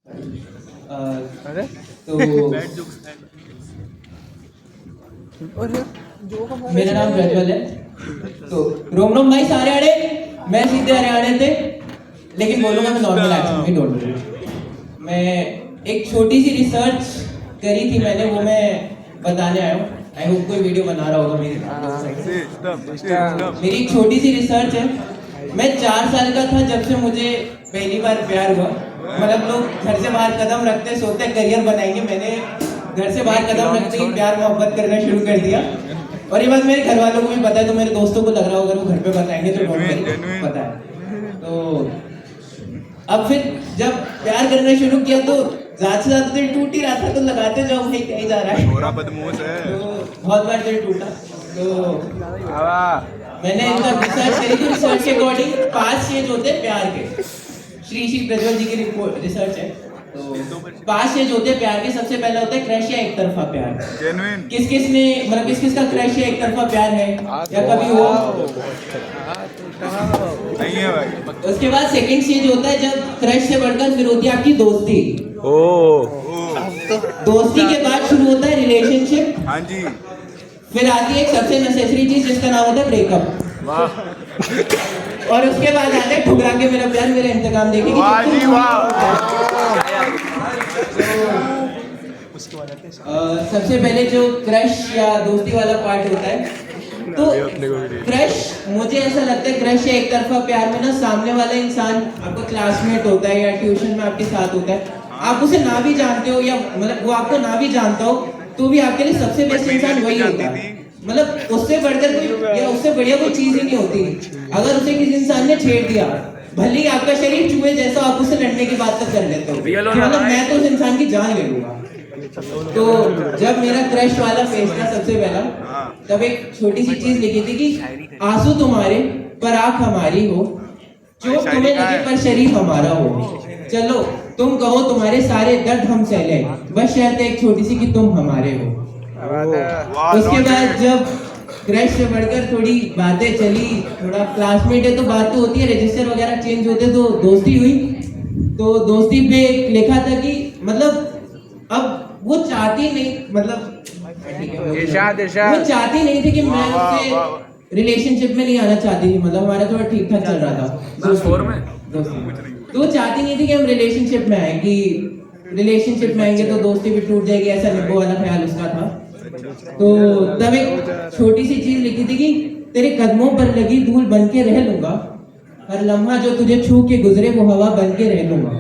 अरे तो मेरा नाम प्रज्वल है। तो रोम रोम भाई सारे आड़े, मैं सीधे हरियाणा थे, लेकिन बोलूँगा मैं नॉर्मल एक्सेंट में, डोंट वरी। मैं एक छोटी सी रिसर्च करी थी मैंने, वो मैं बताने आया हूँ। आई होप कोई वीडियो बना रहा होगा मेरी। मेरी एक छोटी सी रिसर्च है। मैं 4 साल का था जब से मुझे पहली बार प्यार हुआ। मतलब लोग घर से बाहर कदम रखते सोचते करियर बनाएंगे, मैंने घर से बाहर कदम रखते ही प्यार मोहब्बत करना शुरू कर दिया। और ये बात मेरे घर वालों को भी पता है, तो मेरे दोस्तों को लग रहा होगा वो घर पे बताएंगे तो पता है। तो अब फिर जब प्यार करना शुरू किया तो ज्यादा से ज्यादा दिल टूट ही रहा था, तो लगाते जाओ भाई क्या ही जा रहा है। बदमूस है। तो बहुत बार दिल टूटा। तो मैंने इनका रिसर्च करी थी। रिसर्च के अकॉर्डिंग 5 स्टेज होते हैं प्यार के। श्री प्रज्वल जी की रिसर्च है। तो 5 स्टेज होते हैं प्यार के। सबसे पहला होता है क्रश या एक तरफा प्यार। जेन्युइन। किस किस ने मतलब किस किस का क्रश या एक तरफा प्यार है या कभी हुआ? नहीं है भाई। उसके बाद सेकंड स्टेज होता है जब क्रश से बढ़कर फिर होती है आपकी दोस्ती। दोस्ती के बाद शुरू होता है रिलेशनशिप। हाँ जी। फिर आती है एक सबसे नेसेसरी चीज जिसका नाम होता है ब्रेकअप। वाह। और उसके बाद आता है ठुकरा के मेरा प्यार मेरा इंतकाम देखेगी। वाह जी वाह। सबसे पहले जो क्रश या दोस्ती वाला पार्ट होता है, तो क्रश मुझे ऐसा लगता है क्रश या एक तरफा प्यार में ना सामने वाला इंसान आपका क्लासमेट होता है या ट्यूशन में आपके साथ होता है। आप उसे ना भी जानते हो या मतलब वो आपको ना भी जानता हो तो भी आपके लिए सबसे बेस्ट इंसान वही होता है। मतलब उससे बढ़कर कोई या उससे बढ़िया कोई चीज ही नहीं होती। अगर उसे किसी इंसान ने छेड़ दिया, भले ही आपका शरीर चूहे जैसा, आप उससे लड़ने की बात तक कर लेते हो कि मतलब मैं तो उस इंसान की जान ले लूंगा। तो जब मेरा क्रश वाला फेज था सबसे पहला, तब एक छोटी सी चीज लिखी थी कि आंसू तुम्हारे पर आंख हमारी हो, जो तुम्हें लगे पर शरीर हमारा हो, चलो तुम कहो तुम्हारे सारे दर्द हम सहले, बस शर्त एक छोटी सी कि तुम हमारे हो। उसके बाद जब क्रश से बढ़कर थोड़ी बातें चली, थोड़ा क्लासमेट है तो बात तो होती है, रजिस्टर वगैरह चेंज होते तो दोस्ती हुई। तो दोस्ती पे लिखा था कि मतलब अब वो चाहती नहीं, मतलब वो चाहती नहीं थी कि मैं उससे रिलेशनशिप में नहीं आना चाहती थी। मतलब हमारा थोड़ा ठीक ठाक चल रहा था तो वो चाहती नहीं थी कि हम रिलेशनशिप में आए, कि रिलेशनशिप में आएंगे तो दोस्ती भी टूट जाएगी, ऐसा निब्बो वाला ख्याल उसका था। तो तब एक छोटी सी चीज लिखी थी कि तेरे कदमों पर लगी धूल बन के रह लूंगा, हर लम्हा जो तुझे छू के गुजरे वो हवा बन के रह लूंगा।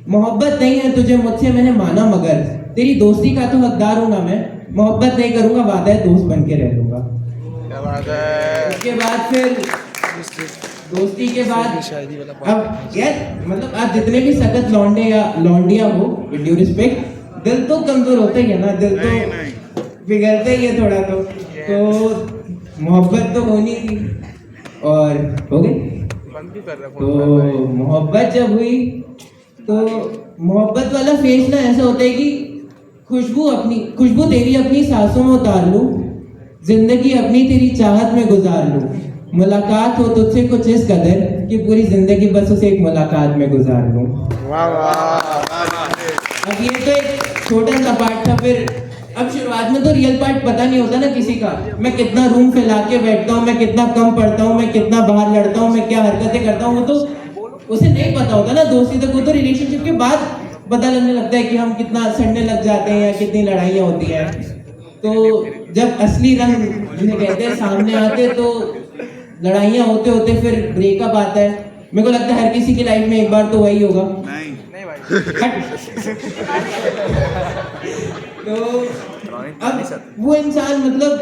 मोहब्बत नहीं है तुझे मुझसे मैंने माना, मगर तेरी दोस्ती का तो हकदार हूं ना मैं, मोहब्बत नहीं करूंगा वादा है दोस्त बन के रह लूंगा। उसके बाद फिर दोस्ती के बाद अब यार मतलब आप जितने भी सख्त लौंडे या लौंडिया हो, विद ड्यू रिस्पेक्ट, दिल तो कमजोर होता ही है ना, दिल तो बिगड़ता ही है थोड़ा। तो मोहब्बत तो होनी थी और हो गई। तो मोहब्बत जब हुई तो मोहब्बत वाला फेज ना ऐसा होता है कि खुशबू तेरी अपनी सांसों में उतार लूं, जिंदगी अपनी तेरी चाहत में गुजार लूं, मुलाकात हो तुझसे कुछ इस कदर कि पूरी जिंदगी बस उसे एक मुलाकात में गुजार लूं। अब ये तो एक छोटा सा पार्ट था। फिर अब शुरुआत में तो रियल पार्ट पता नहीं होता ना किसी का, मैं कितना रूम फैला के बैठता हूँ, मैं कितना कम पढ़ता हूँ, मैं कितना बाहर लड़ता हूँ, मैं क्या हरकतें करता हूँ, वो तो उसे नहीं पता होता ना दोस्ती तक। वो तो रिलेशनशिप के बाद पता लगने लगता है कि हम कितना सड़ने लग जाते हैं या कितनी लड़ाइयाँ होती हैं। तो जब असली रंग जिसे कहते हैं सामने आते तो लड़ाइयाँ होते होते फिर ब्रेकअप आता है। मेरे को लगता है हर किसी की लाइफ में एक बार तो वही होगा। नहीं भाई। तो अब वो इंसान मतलब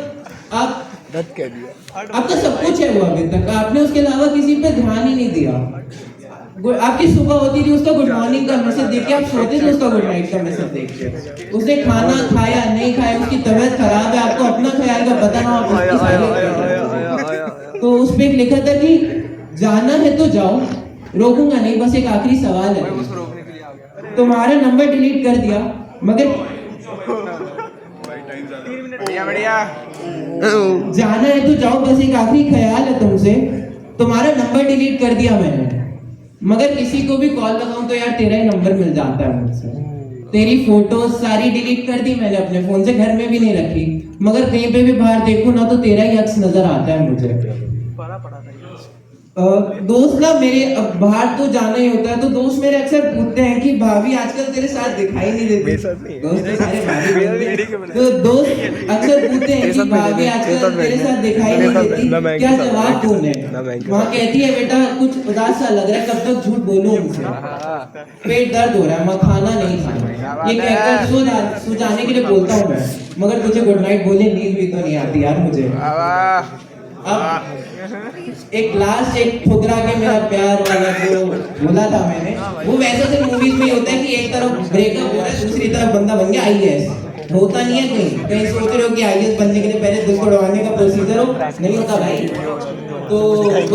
आप आपका सब कुछ है, वो अभी तक आपने उसके अलावा किसी पे ध्यान ही नहीं दिया। आपकी सुबह होती थी उसका गुड मॉर्निंग का मैसेज देख के आप सोते थे, उसका गुड नाइट का मैसेज देख के। उसने खाना खाया नहीं खाया, उसकी तबीयत खराब है, आपको अपना ख्याल का पता ना हो उसकी सारी। तो उस पे एक लिखा था कि जाना है तो जाओ, रोकूंगा नहीं, बस एक आखिरी सवाल है। तुम्हारा नंबर डिलीट कर दिया मगर जाना है तो जाओ, बस एक आखिरी ख्याल है तुमसे, तुम्हारा नंबर डिलीट कर दिया मैंने, मगर किसी को भी कॉल लगाऊं तो यार तेरा ही नंबर मिल जाता है मुझसे। तेरी फोटोज सारी डिलीट कर दी मैंने अपने फोन से, घर में भी नहीं रखी, मगर कहीं पे भी बाहर देखूं ना तो तेरा ही अक्स नजर आता है मुझे। दोस्त ना मेरे, अब बाहर तो जाना ही होता है तो दोस्त मेरे अक्सर पूछते हैं कि भाभी आजकल तेरे साथ दिखाई नहीं देती। दोस्त तो सारे भाभी बनते हैं। तो दोस्त अक्सर पूछते हैं कि भाभी आजकल तेरे साथ दिखाई नहीं देती, क्या जवाब दूं मैं? माँ कहती है बेटा कुछ उदास सा लग रहा है, कब तक झूठ बोलूं उनसे, पेट दर्द हो रहा है, मखाना नहीं खाना, ये कहकर सो जाने के लिए बोलता हूँ मैं, मगर तुझे गुड नाइट बोले नींद भी तो नहीं आती यार मुझे। अब एक लास्ट एक ठुकरा के मेरा प्यार वाला जो बोला था मैंने, वो वैसे तो मूवीज में ही होता है कि एक तरफ ब्रेकअप हो रहा है, दूसरी तरफ बंदा बन गया आईएएस। होता नहीं है कहीं कहीं सोच रहे हो कि आईएएस बनने के लिए पहले दिल तोड़वाने का प्रोसीजर हो, नहीं होता भाई। तो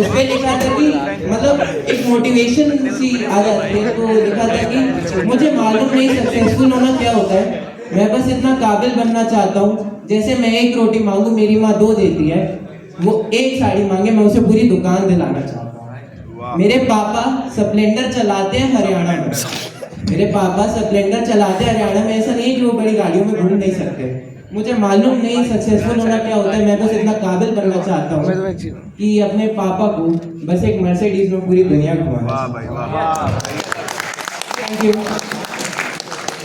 उसमें लिखा था कि मतलब एक मोटिवेशन सी आ जाती है, तो लिखा था कि मुझे मालूम नहीं सक्सेसफुल होना क्या होता है, मैं बस इतना काबिल बनना चाहता हूँ जैसे मैं एक रोटी मांगू मेरी माँ दो देती है, वो एक साड़ी मांगे मैं उसे पूरी दुकान दिलाना चाहता हूँ। मेरे पापा स्प्लेंडर चलाते हैं हरियाणा में, मेरे पापा स्प्लेंडर चलाते हैं हरियाणा में, ऐसा नहीं कि वो बड़ी गाड़ियों में घूम नहीं सकते। मुझे मालूम नहीं सक्सेसफुल होना क्या होता है, मैं बस इतना काबिल बनना चाहता हूँ कि अपने पापा को बस एक मर्सिडीज में पूरी दुनिया घुमाना। Thank you.